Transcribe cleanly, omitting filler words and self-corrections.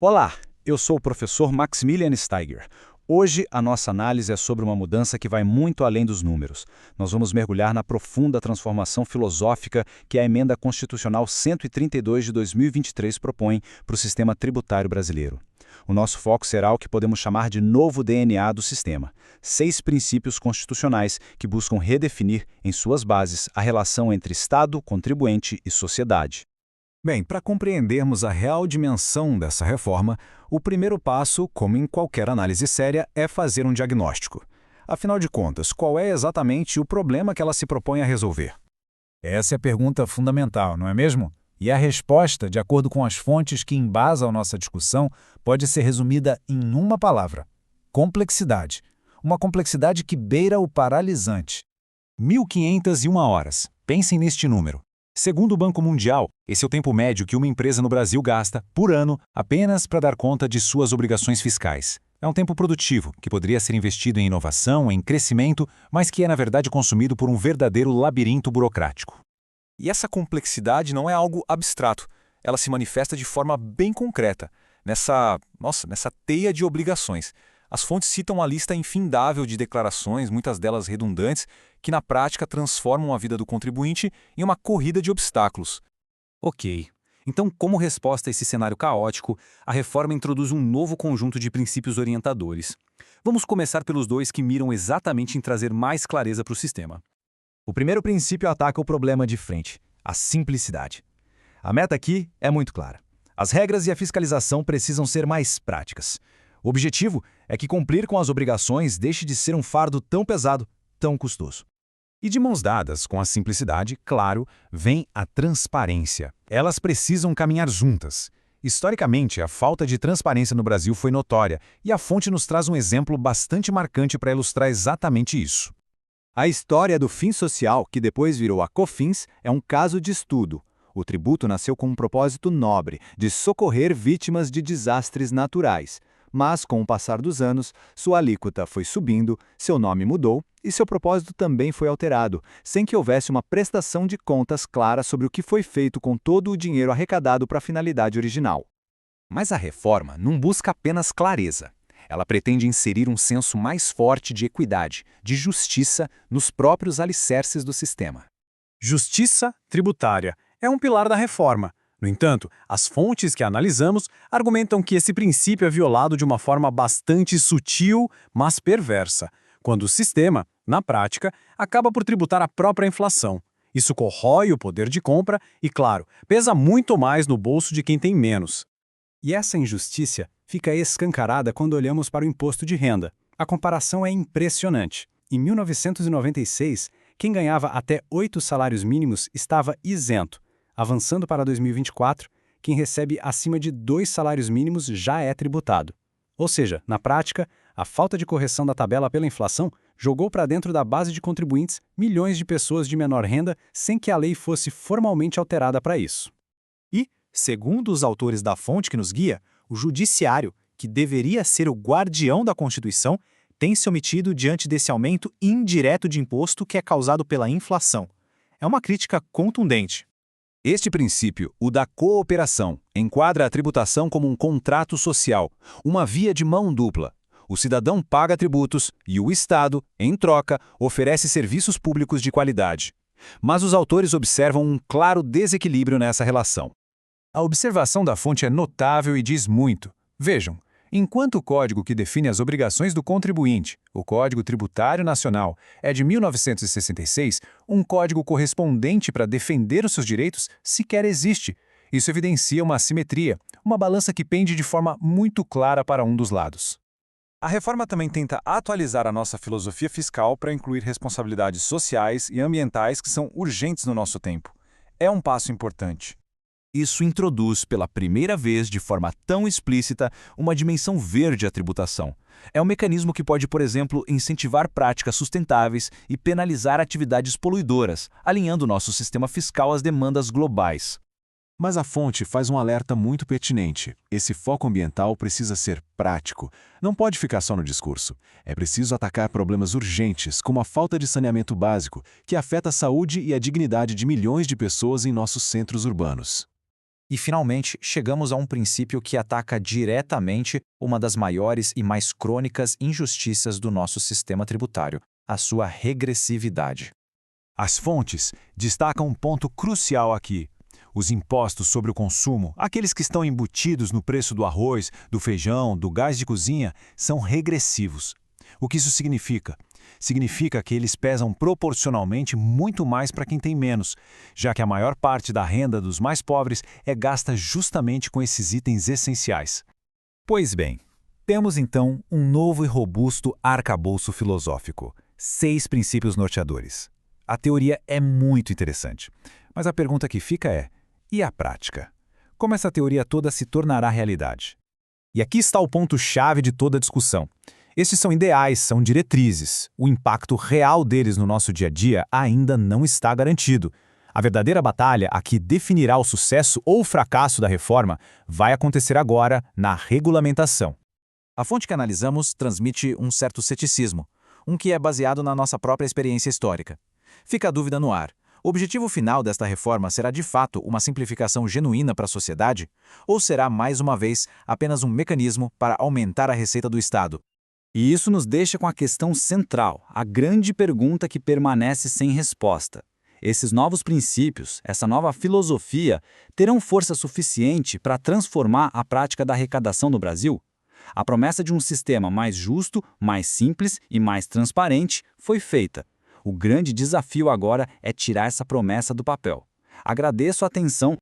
Olá, eu sou o professor Maximilian Steiger. Hoje a nossa análise é sobre uma mudança que vai muito além dos números. Nós vamos mergulhar na profunda transformação filosófica que a Emenda Constitucional 132 de 2023 propõe para o sistema tributário brasileiro. O nosso foco será o que podemos chamar de novo DNA do sistema. 6 princípios constitucionais que buscam redefinir, em suas bases, a relação entre Estado, contribuinte e sociedade. Bem, para compreendermos a real dimensão dessa reforma, o primeiro passo, como em qualquer análise séria, é fazer um diagnóstico. Afinal de contas, qual é exatamente o problema que ela se propõe a resolver? Essa é a pergunta fundamental, não é mesmo? E a resposta, de acordo com as fontes que embasam nossa discussão, pode ser resumida em uma palavra: complexidade. Uma complexidade que beira o paralisante. 1.501 horas. Pensem neste número. Segundo o Banco Mundial, esse é o tempo médio que uma empresa no Brasil gasta, por ano, apenas para dar conta de suas obrigações fiscais. É um tempo produtivo, que poderia ser investido em inovação, em crescimento, mas que é, na verdade, consumido por um verdadeiro labirinto burocrático. E essa complexidade não é algo abstrato. Ela se manifesta de forma bem concreta, nessa teia de obrigações. As fontes citam uma lista infindável de declarações, muitas delas redundantes, que na prática transformam a vida do contribuinte em uma corrida de obstáculos. Ok. Então, como resposta a esse cenário caótico, a reforma introduz um novo conjunto de princípios orientadores. Vamos começar pelos dois que miram exatamente em trazer mais clareza para o sistema. O primeiro princípio ataca o problema de frente, a simplicidade. A meta aqui é muito clara. As regras e a fiscalização precisam ser mais práticas. O objetivo é que cumprir com as obrigações deixe de ser um fardo tão pesado, tão custoso. E de mãos dadas com a simplicidade, claro, vem a transparência. Elas precisam caminhar juntas. Historicamente, a falta de transparência no Brasil foi notória, e a fonte nos traz um exemplo bastante marcante para ilustrar exatamente isso. A história do Fim Social, que depois virou a COFINS, é um caso de estudo. O tributo nasceu com um propósito nobre, de socorrer vítimas de desastres naturais. Mas, com o passar dos anos, sua alíquota foi subindo, seu nome mudou e seu propósito também foi alterado, sem que houvesse uma prestação de contas clara sobre o que foi feito com todo o dinheiro arrecadado para a finalidade original. Mas a reforma não busca apenas clareza. Ela pretende inserir um senso mais forte de equidade, de justiça, nos próprios alicerces do sistema. Justiça tributária é um pilar da reforma. No entanto, as fontes que analisamos argumentam que esse princípio é violado de uma forma bastante sutil, mas perversa, quando o sistema, na prática, acaba por tributar a própria inflação. Isso corrói o poder de compra e, claro, pesa muito mais no bolso de quem tem menos. E essa injustiça fica escancarada quando olhamos para o imposto de renda. A comparação é impressionante. Em 1996, quem ganhava até 8 salários mínimos estava isento. Avançando para 2024, quem recebe acima de 2 salários mínimos já é tributado. Ou seja, na prática, a falta de correção da tabela pela inflação jogou para dentro da base de contribuintes milhões de pessoas de menor renda sem que a lei fosse formalmente alterada para isso. E, segundo os autores da fonte que nos guia, o Judiciário, que deveria ser o guardião da Constituição, tem se omitido diante desse aumento indireto de imposto que é causado pela inflação. É uma crítica contundente. Este princípio, o da cooperação, enquadra a tributação como um contrato social, uma via de mão dupla. O cidadão paga tributos e o Estado, em troca, oferece serviços públicos de qualidade. Mas os autores observam um claro desequilíbrio nessa relação. A observação da fonte é notável e diz muito. Vejam, enquanto o código que define as obrigações do contribuinte, o Código Tributário Nacional, é de 1966, um código correspondente para defender os seus direitos sequer existe. Isso evidencia uma assimetria, uma balança que pende de forma muito clara para um dos lados. A reforma também tenta atualizar a nossa filosofia fiscal para incluir responsabilidades sociais e ambientais que são urgentes no nosso tempo. É um passo importante. Isso introduz, pela primeira vez de forma tão explícita, uma dimensão verde à tributação. É um mecanismo que pode, por exemplo, incentivar práticas sustentáveis e penalizar atividades poluidoras, alinhando nosso sistema fiscal às demandas globais. Mas a fonte faz um alerta muito pertinente. Esse foco ambiental precisa ser prático. Não pode ficar só no discurso. É preciso atacar problemas urgentes, como a falta de saneamento básico, que afeta a saúde e a dignidade de milhões de pessoas em nossos centros urbanos. E, finalmente, chegamos a um princípio que ataca diretamente uma das maiores e mais crônicas injustiças do nosso sistema tributário, a sua regressividade. As fontes destacam um ponto crucial aqui. Os impostos sobre o consumo, aqueles que estão embutidos no preço do arroz, do feijão, do gás de cozinha, são regressivos. O que isso significa? Significa que eles pesam proporcionalmente muito mais para quem tem menos, já que a maior parte da renda dos mais pobres é gasta justamente com esses itens essenciais. Pois bem, temos então um novo e robusto arcabouço filosófico, 6 princípios norteadores. A teoria é muito interessante, mas a pergunta que fica é: e a prática? Como essa teoria toda se tornará realidade? E aqui está o ponto-chave de toda a discussão. Estes são ideais, são diretrizes. O impacto real deles no nosso dia a dia ainda não está garantido. A verdadeira batalha, a que definirá o sucesso ou o fracasso da reforma, vai acontecer agora na regulamentação. A fonte que analisamos transmite um certo ceticismo, que é baseado na nossa própria experiência histórica. Fica a dúvida no ar. O objetivo final desta reforma será de fato uma simplificação genuína para a sociedade? Ou será, mais uma vez, apenas um mecanismo para aumentar a receita do Estado? E isso nos deixa com a questão central, a grande pergunta que permanece sem resposta. Esses novos princípios, essa nova filosofia, terão força suficiente para transformar a prática da arrecadação no Brasil? A promessa de um sistema mais justo, mais simples e mais transparente foi feita. O grande desafio agora é tirar essa promessa do papel. Agradeço a atenção